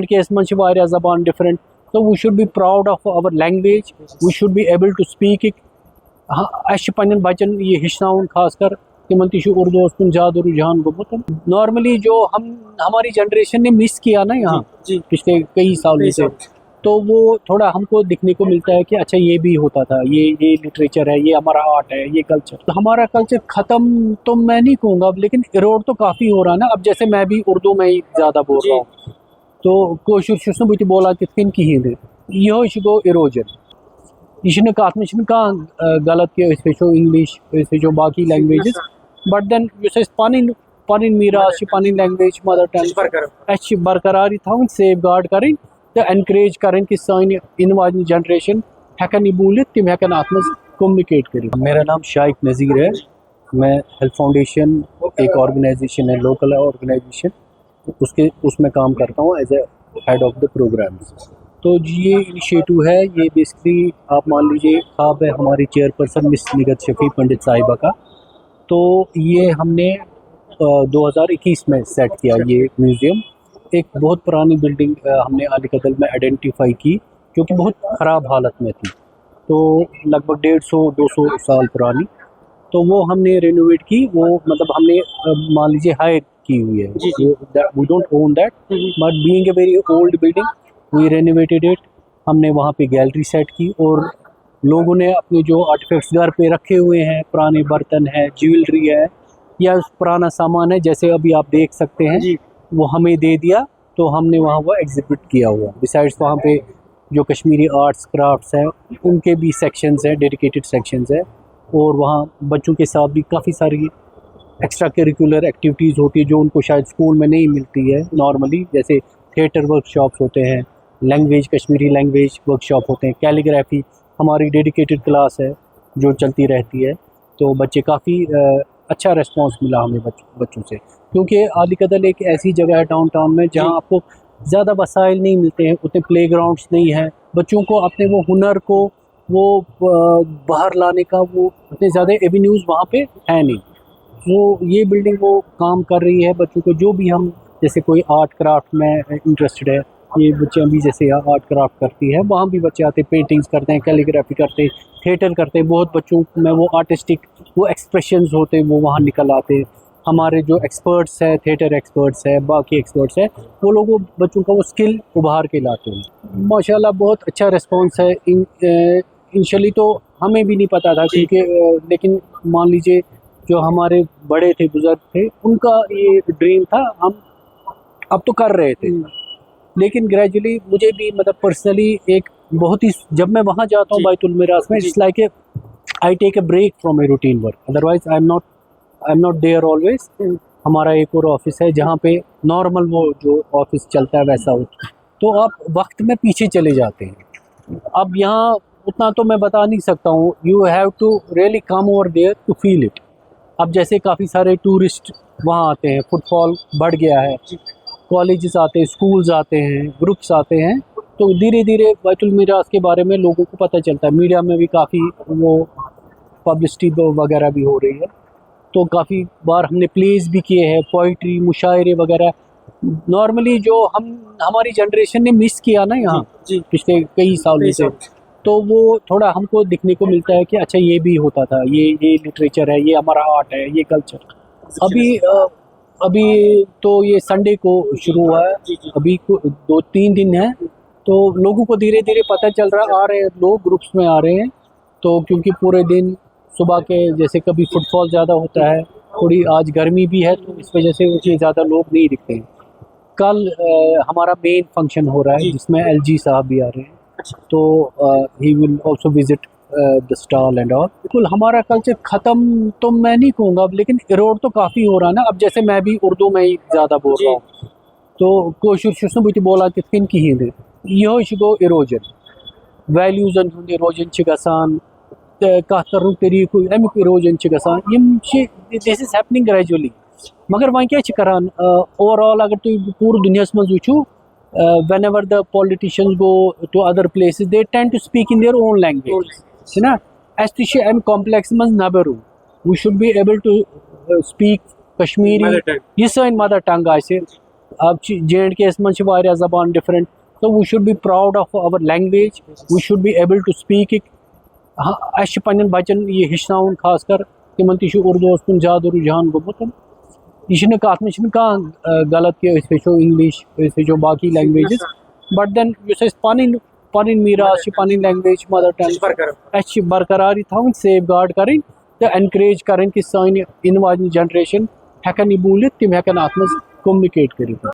K मज ज़बान different तो we should be proud of our language we should be able to speak it as पन्न बच्चन ये हेचन खासकर तिमन ती उर्दू कुन ज़्यादा रुझान गोमुत नॉर्मली जो हमारी जनरेशन ने मिस किया ना यहाँ पिछले कई सालों से तो वो थोड़ा हमको दिखने को मिलता है कि अच्छा ये भी होता था ये लिटरेचर है ये हमारा आर्ट है ये कल्चर तो हमारा कल्चर ख़त्म तो मैं नहीं कहूँगा लेकिन इरोड तो काफ़ी हो रहा है ना अब जैसे मैं भी उर्दू में ही ज़्यादा बोल रहा हूँ तो कोशिश बह बोलान तिन कहें यह गो इरोजन यह कत में गलत कि वो इंग्लिश वो बाकी लैंग्वेजेस बट देन पन मीरास पन लैंग्वेज मदर टंग बरकरार थवन सेफ गार्ड करें तो एनकरेज करें कि सान इन वाली जनरेशन हेकन यह भूलित तिम हेकन अत मज कम्युनिकेट कर। मेरा नाम शाइक नज़ीर है, मैं हेल्थ फाउंडेशन एक ऑर्गेनाइजेशन है लोकल ऑर्गेनाइजेशन उसमें काम करता हूँ as a head of the programs. तो ये इनिशिएटिव है ये बेसिकली आप मान लीजिए ख्वाब है हमारी चेयरपर्सन मिस निगत शफी पंडित साहिबा का, तो ये हमने 2021 में सेट किया ये म्यूज़ियम। एक बहुत पुरानी बिल्डिंग हमने अलीकदल में आइडेंटिफाई की जो कि बहुत ख़राब हालत में थी, तो लगभग 150-200 साल पुरानी, तो वो हमने रेनोवेट की। वो मतलब हमने मान लीजिए हायर की हुई है, we don't own that but being a very old building we renovated it. हमने वहाँ पे गैलरी सेट की और लोगों ने अपने जो आर्टिफैक्ट्स घर पे रखे हुए हैं, पुराने बर्तन है, ज्वेलरी है या पुराना सामान है, जैसे अभी आप देख सकते हैं वो हमें दे दिया, तो हमने वहाँ वो एग्जिबिट किया हुआ। बिसाइड्स वहाँ पे जो कश्मीरी आर्ट्स क्राफ्ट्स हैं उनके भी सेक्शंस हैं, डेडिकेटेड सेक्शंस है, और वहाँ बच्चों के साथ भी काफ़ी सारी एक्स्ट्रा करिकुलर एक्टिविटीज़ होती है जो उनको शायद स्कूल में नहीं मिलती है नॉर्मली, जैसे थिएटर वर्कशॉप्स होते हैं, लैंग्वेज कश्मीरी लैंग्वेज वर्कशॉप होते हैं, कैलीग्राफी हमारी डेडिकेटेड क्लास है जो चलती रहती है। तो बच्चे काफ़ी अच्छा रिस्पांस मिला हमें बच्चों से, क्योंकि अलीकदल एक ऐसी जगह है डाउनटाउन में जहाँ आपको ज़्यादा वसाइल नहीं मिलते हैं, उतने प्लेग्राउंड्स नहीं हैं, बच्चों को अपने वो हुनर को वो बाहर लाने का वो उतने ज़्यादा एवेन्यूज़ वहाँ पे है नहीं। वो ये बिल्डिंग वो काम कर रही है बच्चों को, जो भी हम जैसे कोई आर्ट क्राफ्ट में इंटरेस्टेड है, ये बच्चे भी जैसे आर्ट क्राफ्ट करती है वहाँ भी बच्चे आते, पेंटिंग्स करते हैं, कैलीग्राफी करते हैं, थिएटर करते हैं, बहुत बच्चों में वो आर्टिस्टिक वो एक्सप्रेशंस होते हैं वो वहाँ निकल आते हैं। हमारे जो एक्सपर्ट्स हैं, थिएटर एक्सपर्ट्स हैं, बाकी एक्सपर्ट्स हैं, वो लोग बच्चों का वो स्किल उभार के लाते हैं। माशाल्लाह बहुत अच्छा रिस्पॉन्स है। इनिशियली तो हमें भी नहीं पता था क्योंकि लेकिन मान लीजिए जो हमारे बड़े थे, बुजुर्ग थे, उनका ये ड्रीम था, हम अब तो कर रहे थे, लेकिन ग्रेजुअली मुझे भी मतलब पर्सनली एक बहुत ही, जब मैं वहाँ जाता हूँ बैतुल मिरास में, it's like a I take a break from a routine work, otherwise I am not there always. हमारा एक और ऑफिस है जहाँ पे नॉर्मल वो जो ऑफिस चलता है वैसा होता है, तो आप वक्त में पीछे चले जाते हैं। अब यहाँ उतना तो मैं बता नहीं सकता हूँ, you have to really come over there to feel it. अब जैसे काफ़ी सारे टूरिस्ट वहाँ आते हैं, फुटफॉल बढ़ गया है, कॉलेजेस आते हैं, स्कूल्स आते हैं, ग्रुप्स आते हैं, तो धीरे धीरे बैतुल मिरास के बारे में लोगों को पता चलता है। मीडिया में भी काफ़ी वो पब्लिसिटी वगैरह भी हो रही है, तो काफ़ी बार हमने प्लेस भी किए हैं, पोइट्री मुशायरे वगैरह। नॉर्मली जो हमारी जनरेशन ने मिस किया ना यहाँ पिछले कई सालों से, तो वो थोड़ा हमको दिखने को मिलता है कि अच्छा ये भी होता था, ये लिटरेचर है, ये हमारा आर्ट है, ये कल्चर। अभी तो ये संडे को शुरू हुआ है, अभी 2-3 दिन है, तो लोगों को धीरे धीरे पता चल रहा है, आ रहे हैं लोग, ग्रुप्स में आ रहे हैं। तो क्योंकि पूरे दिन सुबह के जैसे कभी फुटफॉल ज़्यादा होता है, थोड़ी आज गर्मी भी है, तो इस वजह से मुझे ज़्यादा लोग नहीं दिखते हैं। कल हमारा मेन फंक्शन हो रहा है जिसमें LG साहब भी आ रहे हैं, तो he will also visit the stall and all. बिल्कुल हमारा कल्चर ख़त्म तो मैं नहीं कहूँगा, लेकिन इरोड तो काफ़ी हो रहा है ना। अब जैसे मैं भी उर्दू में ही ज़्यादा बोल रहा हूँ, तो कोशिश बह बोलान तिन कहें यह गो इरोजन वैल्यूजन हूँ इरोजन गसान, कथ कर तरीक़ अमुक इरोजन गसान, दिस इज़ हैपनिंग ग्रेजुअली। मगर वह क्या करान ओवरऑल अगर तुम पूरे दुनिया मज वो whenever the politicians go to other places they tend to speak in their own language, है ना। एस complex मज नबर we should be able to speak Kashmiri, यह सन मदर टंग अब J&K मज ज़बान डिफरेंट तो we should be proud of our language we should be able to speak it as पन्न बचन यह हेचन खास कर तिमन उर्दू कुन ज़्यादा रुझान गोमुत यह कत में गलत कि हेचो इंग्लिश हेचो बाकी लैंग्वेजेस बट देन पन मीरास पन लैंग्वेज मदर टंग अस बरकरार थी सेफ गार्ड कर एनकरेज कर कि सान इन वाजन जनरेशन हेकन यह बोलित तिम हेकन अत मज कम्युनिकेट कर।